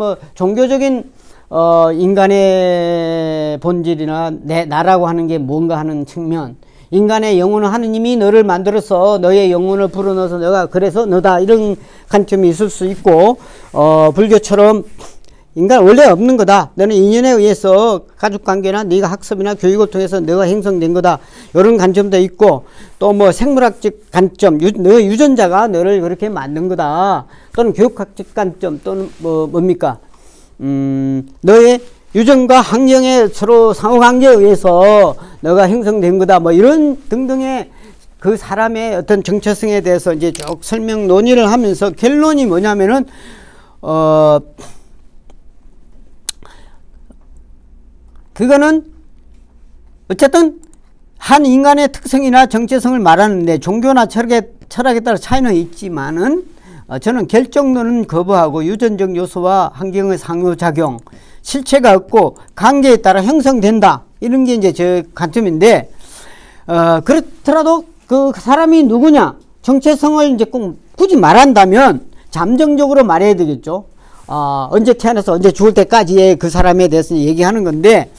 뭐 종교적인 인간의 본질이나 나라고 하는 게 뭔가 하는 측면, 인간의 영혼은 하느님이 너를 만들어서 너의 영혼을 불어넣어서 너가 그래서 너다, 이런 관점이 있을 수 있고, 불교처럼 인간 원래 없는 거다, 너는 인연에 의해서 가족관계나 네가 학습이나 교육을 통해서 너가 형성된 거다, 이런 관점도 있고, 또 뭐 생물학적 관점, 너의 유전자가 너를 그렇게 만든 거다, 또는 교육학적 관점, 또는 뭡니까 너의 유전과 환경에 서로 상호관계에 의해서 너가 형성된 거다, 뭐 이런 등등의 그 사람의 어떤 정체성에 대해서 이제 쭉 설명 논의를 하면서 결론이 뭐냐면은 그거는 어쨌든 한 인간의 특성이나 정체성을 말하는데 종교나 철학에 따라 차이는 있지만은 저는 결정론은 거부하고 유전적 요소와 환경의 상호작용, 실체가 없고 관계에 따라 형성된다, 이런 게 이제 제 관점인데, 그렇더라도 그 사람이 누구냐, 정체성을 이제 꼭 굳이 말한다면 잠정적으로 말해야 되겠죠. 언제 태어나서 언제 죽을 때까지의 그 사람에 대해서 얘기하는 건데,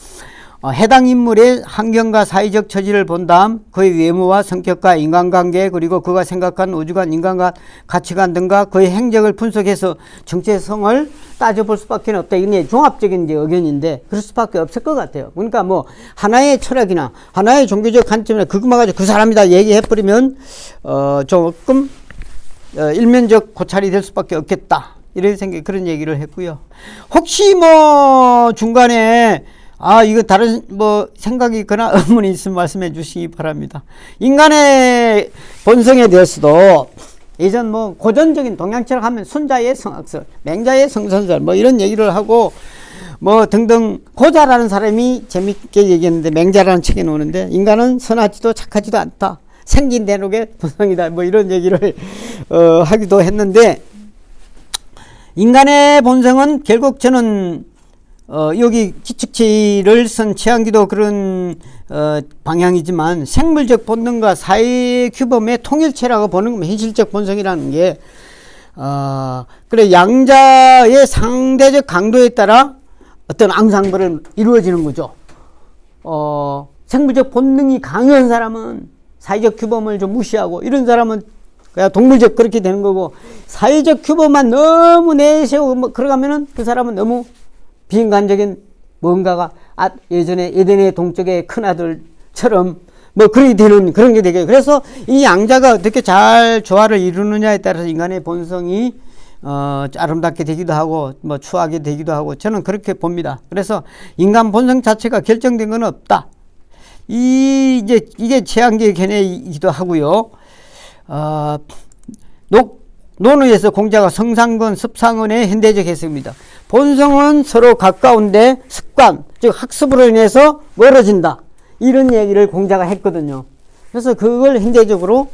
해당 인물의 환경과 사회적 처지를 본 다음 그의 외모와 성격과 인간관계, 그리고 그가 생각한 우주관, 인간관, 가치관 등과 그의 행적을 분석해서 정체성을 따져볼 수밖에 없다. 이게 종합적인 이제 의견인데 그럴 수밖에 없을 것 같아요. 그러니까 뭐 하나의 철학이나 하나의 종교적 관점이나 그것만 가지고 그 사람이다 얘기해버리면 조금 일면적 고찰이 될 수밖에 없겠다, 이런 생각, 그런 얘기를 했고요. 혹시 뭐 중간에 이거 다른 뭐 생각이 있거나 의문이 있으면 말씀해 주시기 바랍니다. 인간의 본성에 대해서도 예전 뭐 고전적인 동양철학 하면 순자의 성악설, 맹자의 성선설 뭐 이런 얘기를 하고 뭐 등등, 고자라는 사람이 재밌게 얘기했는데, 맹자라는 책에 나오는데 인간은 선하지도 착하지도 않다, 생긴 대록의 본성이다, 뭐 이런 얘기를 하기도 했는데, 인간의 본성은 결국 저는 여기 기축치를 쓴 최한기도 그런 방향이지만 생물적 본능과 사회 규범의 통일체라고 보는 겁니다. 현실적 본성이라는 게 그래 양자의 상대적 강도에 따라 어떤 앙상블을 이루어지는 거죠. 생물적 본능이 강한 사람은 사회적 규범을 좀 무시하고, 이런 사람은 그냥 동물적 그렇게 되는 거고, 사회적 규범만 너무 내세우고 뭐 그러가면은 그 사람은 너무 비인간적인 뭔가가 예전에 에덴의 동쪽의 큰아들처럼 뭐 그렇게 되는 그런 게 되게, 그래서 이 양자가 어떻게 잘 조화를 이루느냐에 따라서 인간의 본성이 아름답게 되기도 하고 뭐 추하게 되기도 하고, 저는 그렇게 봅니다. 그래서 인간 본성 자체가 결정된 건 없다, 이게 최한계의 견해이기도 하고요. 논의에서 공자가 성상권, 습상권의 현대적 해석입니다. 본성은 서로 가까운데 습관, 즉 학습으로 인해서 멀어진다, 이런 얘기를 공자가 했거든요. 그래서 그걸 현대적으로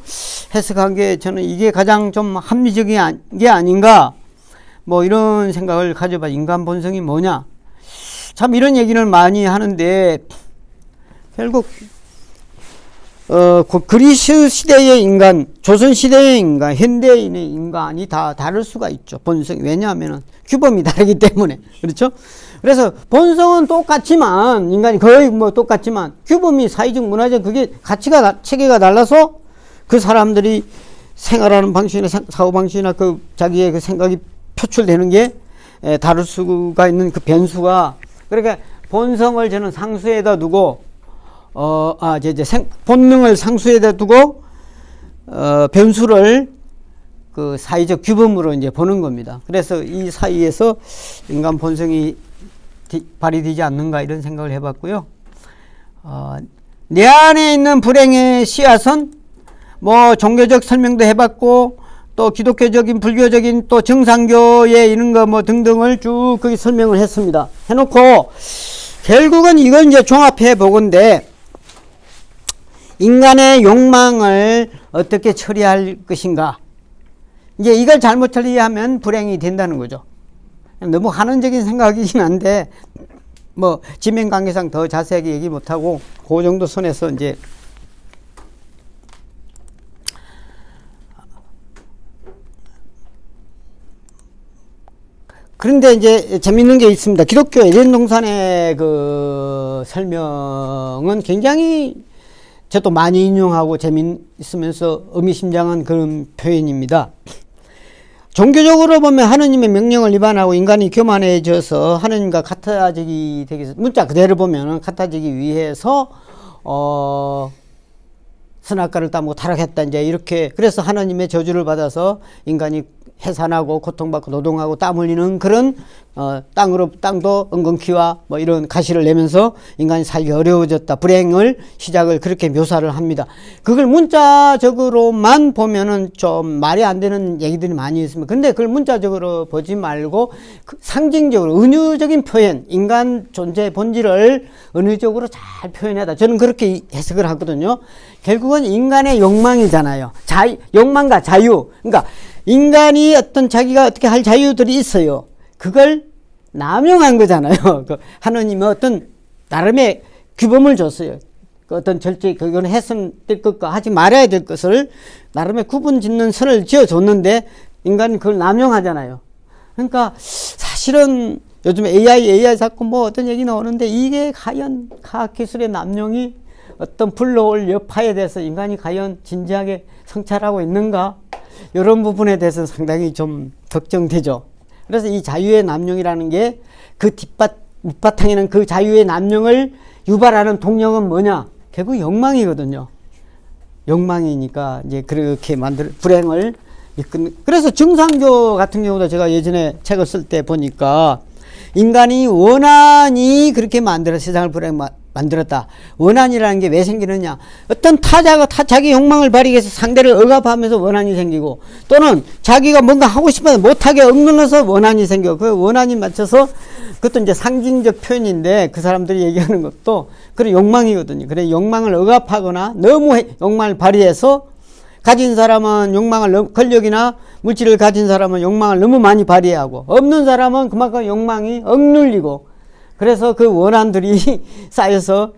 해석한 게 저는 이게 가장 좀 합리적인 게 아닌가, 뭐 이런 생각을 가져봐. 인간 본성이 뭐냐, 참 이런 얘기를 많이 하는데 결국 그리스 시대의 인간, 조선 시대의 인간, 현대인의 인간이 다 다를 수가 있죠. 본성이. 왜냐하면 규범이 다르기 때문에. 그렇죠? 그래서 본성은 똑같지만, 인간이 거의 뭐 똑같지만 규범이 사회적, 문화적, 그게 가치가, 체계가 달라서 그 사람들이 생활하는 방식이나 사고 방식이나 그 자기의 그 생각이 표출되는 게 다를 수가 있는 그 변수가, 그러니까 본성을 저는 상수에다 두고 본능을 상수에다 두고 변수를 그 사회적 규범으로 이제 보는 겁니다. 그래서 이 사이에서 인간 본성이 발휘되지 않는가, 이런 생각을 해봤고요. 내 안에 있는 불행의 씨앗은 뭐 종교적 설명도 해봤고, 또 기독교적인, 불교적인, 또 정상교의 이런 거 뭐 등등을 쭉 거기 설명을 했습니다. 해놓고 결국은 이걸 이제 종합해 보건데, 인간의 욕망을 어떻게 처리할 것인가, 이제 이걸 잘못 처리하면 불행이 된다는 거죠. 너무 한원적인 생각이긴 한데 뭐 지면 관계상 더 자세하게 얘기 못하고 그 정도 선에서 이제 그런데 이제 재밌는 게 있습니다. 기독교 에덴동산의 그 설명은 굉장히 저도 많이 인용하고 재미있으면서 의미심장한 그런 표현입니다. 종교적으로 보면 하느님의 명령을 위반하고 인간이 교만해져서 하느님과 같아지기 되기 위해서, 문자 그대로 보면 같아지기 위해서 선악과를 따먹고 타락했다, 이제 이렇게. 그래서 하나님의 저주를 받아서 인간이 해산하고 고통받고 노동하고 땀 흘리는 그런 땅도 은근키와 뭐 이런 가시를 내면서 인간이 살기 어려워졌다, 불행을 시작을 그렇게 묘사를 합니다. 그걸 문자적으로만 보면은 좀 말이 안 되는 얘기들이 많이 있습니다. 근데 그걸 문자적으로 보지 말고 상징적으로 은유적인 표현, 인간 존재의 본질을 은유적으로 잘 표현하다, 저는 그렇게 해석을 하거든요. 결국은 인간의 욕망이잖아요. 욕망과 자유. 그러니까 인간이 어떤 자기가 어떻게 할 자유들이 있어요. 그걸 남용한 거잖아요. 하느님은 어떤 나름의 규범을 줬어요. 어떤 절제, 그건 해서는 될 것과 하지 말아야 될 것을 나름의 구분 짓는 선을 지어줬는데 인간은 그걸 남용하잖아요. 그러니까 사실은 요즘 AI 자꾸 뭐 어떤 얘기 나오는데 이게 과연 과학기술의 남용이 어떤 불러올 여파에 대해서 인간이 과연 진지하게 성찰하고 있는가? 이런 부분에 대해서 상당히 좀 걱정되죠. 그래서 이 자유의 남용이라는 게 그 밑바탕에는 그 자유의 남용을 유발하는 동력은 뭐냐? 결국 욕망이거든요. 욕망이니까 이제 그렇게 불행을 이끄는. 그래서 증상교 같은 경우도 제가 예전에 책을 쓸 때 보니까 인간이 원한이 그렇게 세상을 만들었다. 원한이라는 게 왜 생기느냐? 어떤 타자가 자기 욕망을 발휘해서 위해서 상대를 억압하면서 원한이 생기고, 또는 자기가 뭔가 하고 싶어도 못하게 억눌러서 원한이 생겨. 그 원한이 맞춰서, 그것도 이제 상징적 표현인데 그 사람들이 얘기하는 것도 그런 욕망이거든요. 그래 욕망을 억압하거나 너무 욕망을 발휘해서 가진 사람은 권력이나 물질을 가진 사람은 욕망을 너무 많이 발휘하고, 없는 사람은 그만큼 욕망이 억눌리고, 그래서 그 원한들이 쌓여서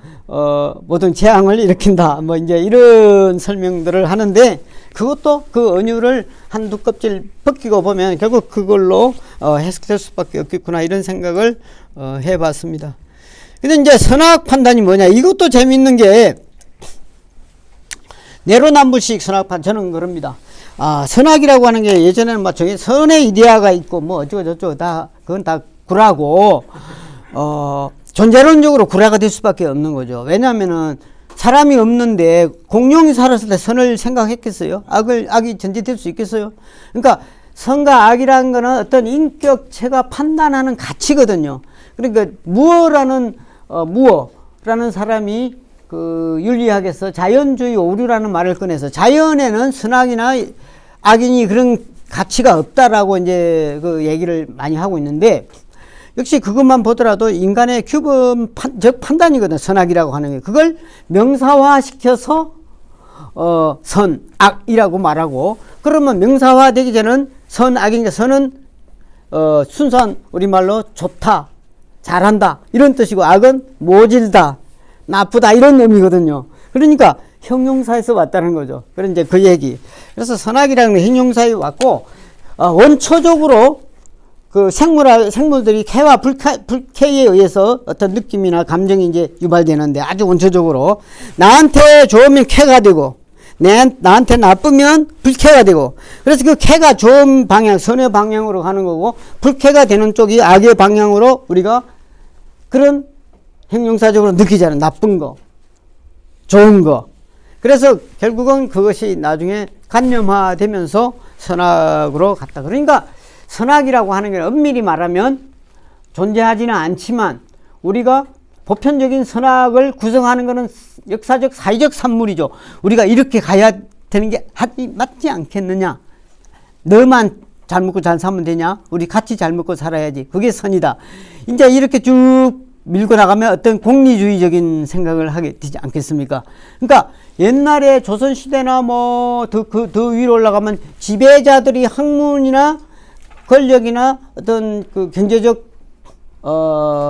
모든 재앙을 일으킨다, 뭐 이제 이런 설명들을 하는데, 그것도 그 은유를 한두 껍질 벗기고 보면 결국 그걸로 해석될 수밖에 없겠구나, 이런 생각을 해봤습니다. 근데 이제 선악 판단이 뭐냐, 이것도 재밌는 게 내로남불식 선악판, 저는 그럽니다. 선악이라고 하는 게 예전에는 막 저기 선의 이데아가 있고 뭐 어쩌고저쩌고 다 그건 다 구라고, 존재론적으로 구라가 될 수밖에 없는 거죠. 왜냐하면은 사람이 없는데 공룡이 살았을 때 선을 생각했겠어요? 악이 전제될 수 있겠어요? 그러니까 선과 악이라는 거는 어떤 인격체가 판단하는 가치거든요. 그러니까 무어라는 사람이 그 윤리학에서 자연주의 오류라는 말을 꺼내서 자연에는 선악이나 악이니 그런 가치가 없다라고 이제 그 얘기를 많이 하고 있는데, 역시 그것만 보더라도 인간의 규범적 판단이거든, 선악이라고 하는 게. 그걸 명사화 시켜서 선, 악이라고 말하고, 그러면 명사화 되기 전에는 선, 악이니까 선은 순수한 우리말로 좋다, 잘한다 이런 뜻이고, 악은 모질다, 나쁘다 이런 의미거든요. 그러니까 형용사에서 왔다는 거죠. 그런 이제 그 얘기. 그래서 선악이라는 게 형용사에 왔고, 원초적으로 그 생물들이 쾌와 불쾌에 의해서 어떤 느낌이나 감정이 이제 유발되는데, 아주 원초적으로 나한테 좋으면 쾌가 되고 나한테 나쁘면 불쾌가 되고, 그래서 그 쾌가 좋은 방향, 선의 방향으로 가는 거고, 불쾌가 되는 쪽이 악의 방향으로 우리가 그런 형용사적으로 느끼잖아요. 나쁜 거, 좋은 거. 그래서 결국은 그것이 나중에 관념화되면서 선악으로 갔다. 그러니까 선악이라고 하는 게 엄밀히 말하면 존재하지는 않지만 우리가 보편적인 선악을 구성하는 것은 역사적 사회적 산물이죠. 우리가 이렇게 가야 되는 게 맞지 않겠느냐, 너만 잘 먹고 잘 살면 되냐, 우리 같이 잘 먹고 살아야지, 그게 선이다. 이제 이렇게 쭉 밀고 나가면 어떤 공리주의적인 생각을 하게 되지 않겠습니까? 그러니까 옛날에 조선시대나 뭐 더 위로 올라가면 지배자들이 학문이나 권력이나 어떤 그 경제적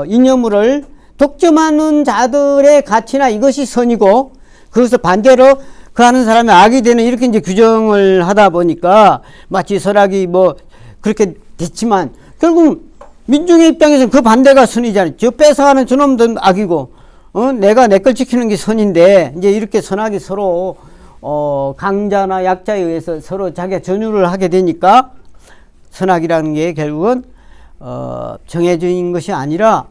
이념을 독점하는 자들의 가치나 이것이 선이고, 그것을 반대로 그 하는 사람이 악이 되는, 이렇게 이제 규정을 하다 보니까 마치 선악이 뭐 그렇게 됐지만, 결국 민중의 입장에서는 그 반대가 선이잖아요. 저 뺏어가는 저놈도 악이고, 내가 내 걸 지키는 게 선인데, 이제 이렇게 선악이 서로, 강자나 약자에 의해서 서로 자기가 전유를 하게 되니까, 선악이라는 게 결국은, 정해진 것이 아니라,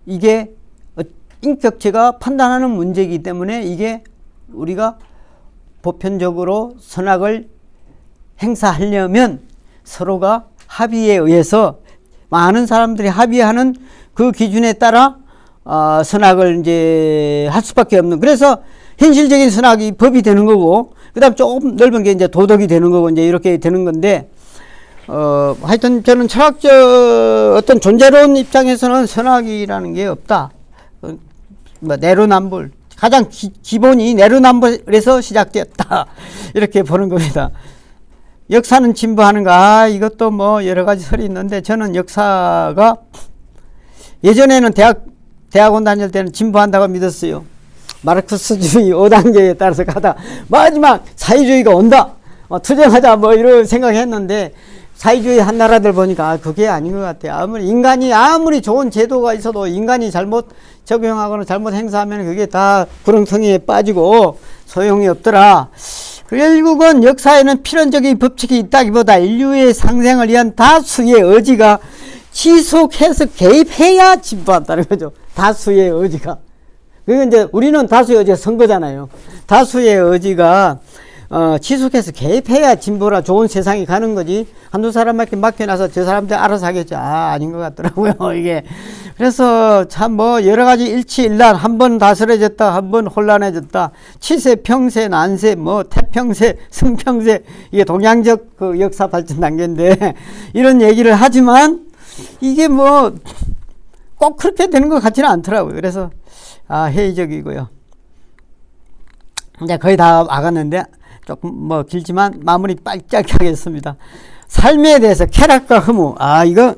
이게 인격체가 판단하는 문제이기 때문에 이게 우리가 보편적으로 선악을 행사하려면 서로가 합의에 의해서 많은 사람들이 합의하는 그 기준에 따라 선악을 이제 할 수밖에 없는, 그래서 현실적인 선악이 법이 되는 거고, 그 다음 조금 넓은 게 이제 도덕이 되는 거고, 이제 이렇게 되는 건데, 하여튼 저는 철학적 어떤 존재론 입장에서는 선악이라는 게 없다. 뭐 내로남불, 가장 기본이 내로남불에서 시작되었다. 이렇게 보는 겁니다. 역사는 진보하는가? 이것도 뭐 여러 가지 설이 있는데, 저는 역사가 예전에는 대학원 다닐 때는 진보한다고 믿었어요. 마르크스주의 5단계에 따라서 가다 마지막 사회주의가 온다. 투쟁하자 뭐 이런 생각했는데, 사회주의 한 나라들 보니까 그게 아닌 것 같아요. 인간이 아무리 좋은 제도가 있어도 인간이 잘못 적용하거나 잘못 행사하면 그게 다 구렁텅이에 빠지고 소용이 없더라. 결국은 역사에는 필연적인 법칙이 있다기보다 인류의 상생을 위한 다수의 의지가 지속해서 개입해야 진보한다는 거죠. 다수의 의지가. 그건 이제 우리는 다수의 의지가 선거잖아요. 다수의 의지가 지속해서 개입해야 진보라 좋은 세상이 가는 거지. 한두 사람밖에 맡겨놔서 저 사람들 알아서 하겠죠. 아닌 것 같더라고요, 이게. 그래서 참 뭐 여러 가지 일치일란, 한 번 다스려졌다, 한 번 혼란해졌다, 치세, 평세, 난세, 뭐 태평세, 승평세, 이게 동양적 그 역사 발전 단계인데, 이런 얘기를 하지만 이게 뭐 꼭 그렇게 되는 것 같지는 않더라고요. 그래서 회의적이고요. 이제 거의 다 와갔는데 조금 뭐 길지만 마무리 빨리 짧게 하겠습니다. 삶에 대해서 쾌락과 허무. 이거